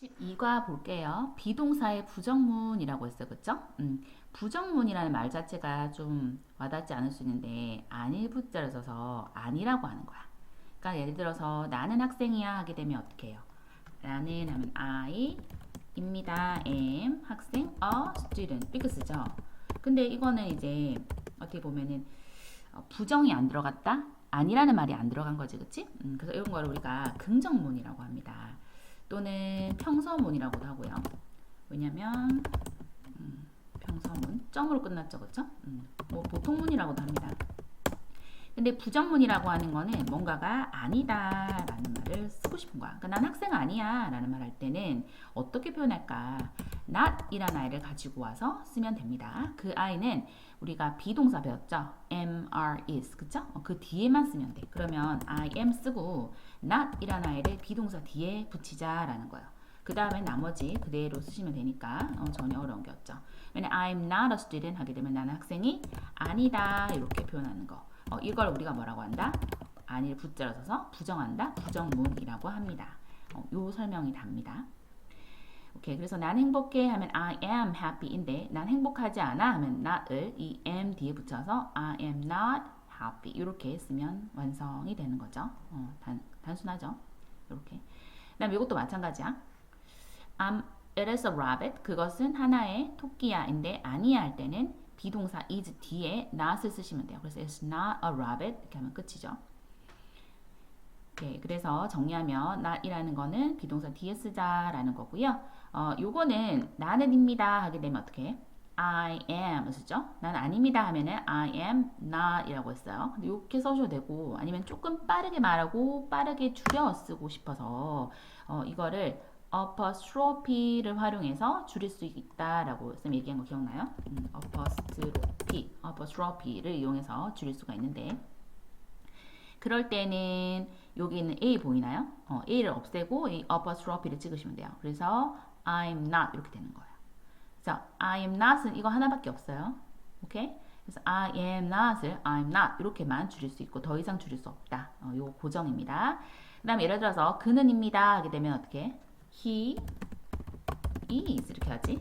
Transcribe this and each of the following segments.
12과 볼게요. 비동사의 부정문이라고 했어요. 그쵸? 부정문이라는 말 자체가 좀 와닿지 않을 수 있는데 안일 부자를 써서 아니라고 하는 거야. 그러니까 예를 들어서 나는 학생이야 하게 되면 어떻게 해요? 나는 하면 I입니다. am 학생 a student 이렇게 쓰죠. 근데 이거는 이제 어떻게 보면은 부정이 안 들어갔다? 아니라는 말이 안 들어간 거지, 그치? 그래서 이런 걸 우리가 긍정문이라고 합니다. 또는 평서문이라고도 하고요. 왜냐면 평서문 점으로 끝났죠, 그쵸? 뭐 보통문이라고도 합니다. 근데 부정문이라고 하는 거는 뭔가가 아니다 라는 말을 쓰고 싶은 거야. 그러니까 난 학생 아니야 라는 말 할 때는 어떻게 표현할까? not 이라는 아이를 가지고 와서 쓰면 됩니다. 그 아이는 우리가 비동사 배웠죠? am, are, is. 그쵸? 그 뒤에만 쓰면 돼. 그러면 I am 쓰고 not 이라는 아이를 비동사 뒤에 붙이자 라는 거예요. 그 다음에 나머지 그대로 쓰시면 되니까 전혀 어려운 게 없죠. 왜냐면 I'm not a student 하게 되면 나는 학생이 아니다 이렇게 표현하는 거. 이걸 우리가 뭐라고 한다? 아니를 붙자로 써서 부정한다? 부정문이라고 합니다. 요 설명이 답니다. 오케이, 그래서 난 행복해 하면 I am happy인데 난 행복하지 않아 하면 not을 이 am 뒤에 붙여서 I am not happy 이렇게 쓰면 완성이 되는 거죠. 단순하죠. 이렇게. 그다음 이것도 마찬가지야. It is a rabbit. 그것은 하나의 토끼야인데 아니야 할 때는 비동사 is 뒤에 not을 쓰시면 돼요. 그래서 it's not a rabbit 이렇게 하면 끝이죠. 오케이, 그래서 정리하면 not이라는 거는 비동사 뒤에 쓰자라는 거고요. 요거는 나는입니다 하게 되면 어떻게 해? I am 쓰죠? 난 아닙니다 하면은 I am not 이라고 했어요. 근데 이렇게 써줘도 되고 아니면 조금 빠르게 말하고 빠르게 줄여 쓰고 싶어서 이거를 apostrophe를 활용해서 줄일 수 있다라고 쌤이 얘기한 거 기억나요? apostrophe를 이용해서 줄일 수가 있는데 그럴 때는 여기 있는 A 보이나요? A를 없애고 이 apostrophe를 찍으시면 돼요. 그래서 I'm not 이렇게 되는 거예요. 자, I am not은 이거 하나밖에 없어요. 오케이? 그래서 I am not을 I'm not 이렇게만 줄일 수 있고 더 이상 줄일 수 없다. 요 고정입니다. 그 다음에 예를 들어서 그는입니다 하게 되면 어떻게? He is 이렇게 하지.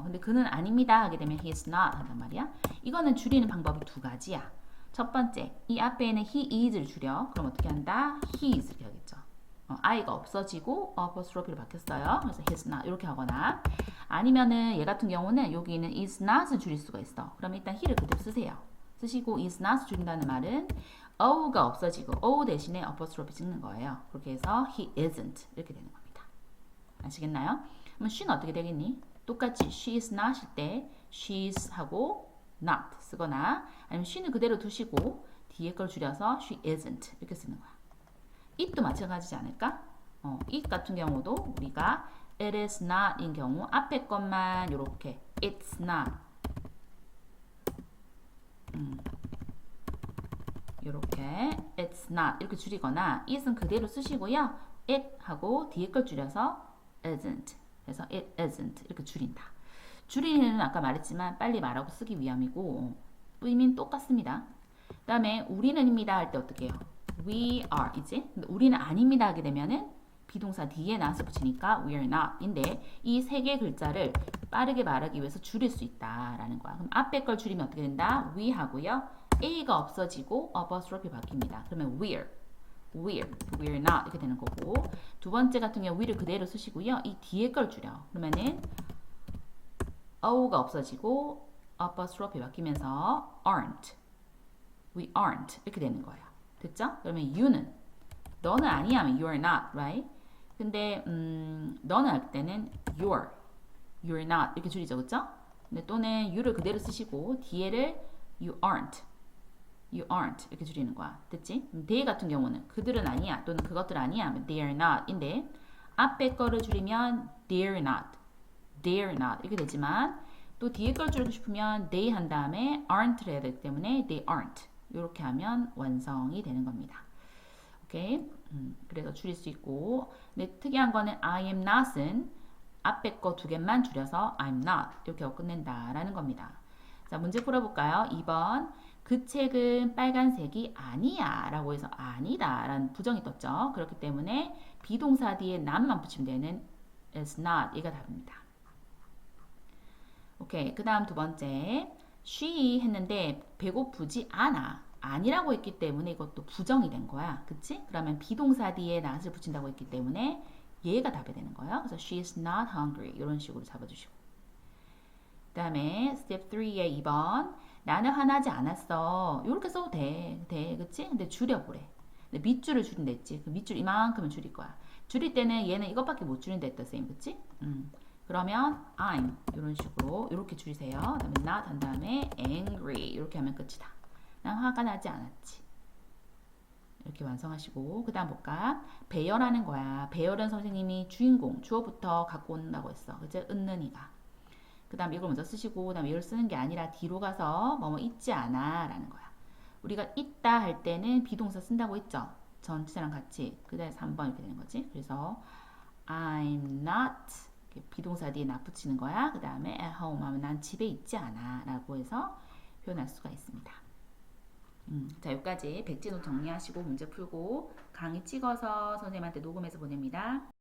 근데 그는 아닙니다 하게 되면 he is not 한단 말이야. 이거는 줄이는 방법이 두 가지야. 첫 번째, 이 앞에 있는 he is를 줄여. 그럼 어떻게 한다? he is 이렇게 하겠죠. I가 없어지고 apostrophe로 바뀌었어요. 그래서 he's not 이렇게 하거나 아니면은 얘 같은 경우는 여기 있는 is not을 줄일 수가 있어. 그럼 일단 he를 그대로 쓰세요. 쓰시고 is not을 줄인다는 말은 o가 없어지고 o 대신에 apostrophe 찍는 거예요. 그렇게 해서 he isn't 이렇게 되는 겁니다. 아시겠나요? 그럼 she는 어떻게 되겠니? 똑같이 she is not일 때 she's 하고 not 쓰거나 아니면 she는 그대로 두시고 뒤에 걸 줄여서 she isn't 이렇게 쓰는 거야. it도 마찬가지지 않을까? it 같은 경우도 우리가 it is not 인 경우 앞에 것만 이렇게 it's not 이렇게 it's not 이렇게 줄이거나 it은 그대로 쓰시고요. it 하고 뒤에 걸 줄여서 isn't 그래서 it isn't 이렇게 줄인다. 줄이는 아까 말했지만 빨리 말하고 쓰기 위함이고 의미는 똑같습니다. 그 다음에 우리는입니다 할 때 어떻게 해요? We are 이제 우리는 아닙니다 하게 되면은 비동사 뒤에 나서 붙이니까 we are not 인데 이 세 개 글자를 빠르게 말하기 위해서 줄일 수 있다라는 거야. 그럼 앞에 걸 줄이면 어떻게 된다? we 하고요. a가 없어지고 apostrophe 바뀝니다. 그러면 we're not 이렇게 되는 거고 두 번째 같은 경우 we를 그대로 쓰시고요. 이 뒤에 걸 줄여. 그러면은 o가 없어지고 apostrophe 바뀌면서 we aren't 이렇게 되는 거예요. 됐죠? 그러면 you는 너는 아니야 하면 you're not, right? 근데 너는 할 때는 you're not 이렇게 줄이죠, 그쵸? 근데 또는 you를 그대로 쓰시고 뒤에를 you aren't 이렇게 줄이는 거야. 됐지? they 같은 경우는 그들은 아니야 또는 그것들 아니야 하면 they're not인데 앞에 거를 줄이면 they're not 이렇게 되지만 또 뒤에 걸 줄이고 싶으면 they 한 다음에 aren't를 해야 되기 때문에 they aren't 이렇게 하면 완성이 되는 겁니다. 오케이? 그래서 줄일 수 있고 근데 특이한 거는 I am not은 앞에 거 두 개만 줄여서 I'm not 이렇게 하고 끝낸다라는 겁니다. 자, 문제 풀어볼까요? 2번 그 책은 빨간색이 아니야 라고 해서 아니다 라는 부정이 떴죠. 그렇기 때문에 비동사 뒤에 not만 붙이면 되는 is not. 이가 답입니다. 오케이. 그 다음 두 번째. she 했는데 배고프지 않아. 아니라고 했기 때문에 이것도 부정이 된 거야. 그치? 그러면 비동사 뒤에 not을 붙인다고 했기 때문에 얘가 답이 되는 거예요. 그래서 she is not hungry. 이런 식으로 잡아주시고. 그 다음에 step 3의 2번. 나는 화나지 않았어. 이렇게 써도 돼. 그치? 근데 줄여보래. 근데 밑줄을 줄인다 했지. 그 밑줄 이만큼은 줄일 거야. 줄일 때는 얘는 이것밖에 못 줄인다 했다, 쌤. 그치? 그러면 I'm 이런 식으로 이렇게 줄이세요. 그다음에 not 한 다음에 angry 이렇게 하면 끝이다. 난 화가 나지 않았지. 이렇게 완성하시고 그 다음 볼까? 배열하는 거야. 배열은 선생님이 주인공, 주어부터 갖고 온다고 했어. 그치? 은는이가. 그 다음 이걸 먼저 쓰시고 그 다음 이걸 쓰는 게 아니라 뒤로 가서 뭐뭐 있지 않아 라는 거야. 우리가 있다 할 때는 비동사 쓴다고 했죠. 전치사랑 같이. 그 다음에 3번 이렇게 되는 거지. 그래서 I'm not 비동사 뒤에 not 붙이는 거야. 그 다음에 at home 하면 난 집에 있지 않아 라고 해서 표현할 수가 있습니다. 자, 여기까지 백지노 정리하시고 문제 풀고 강의 찍어서 선생님한테 녹음해서 보냅니다.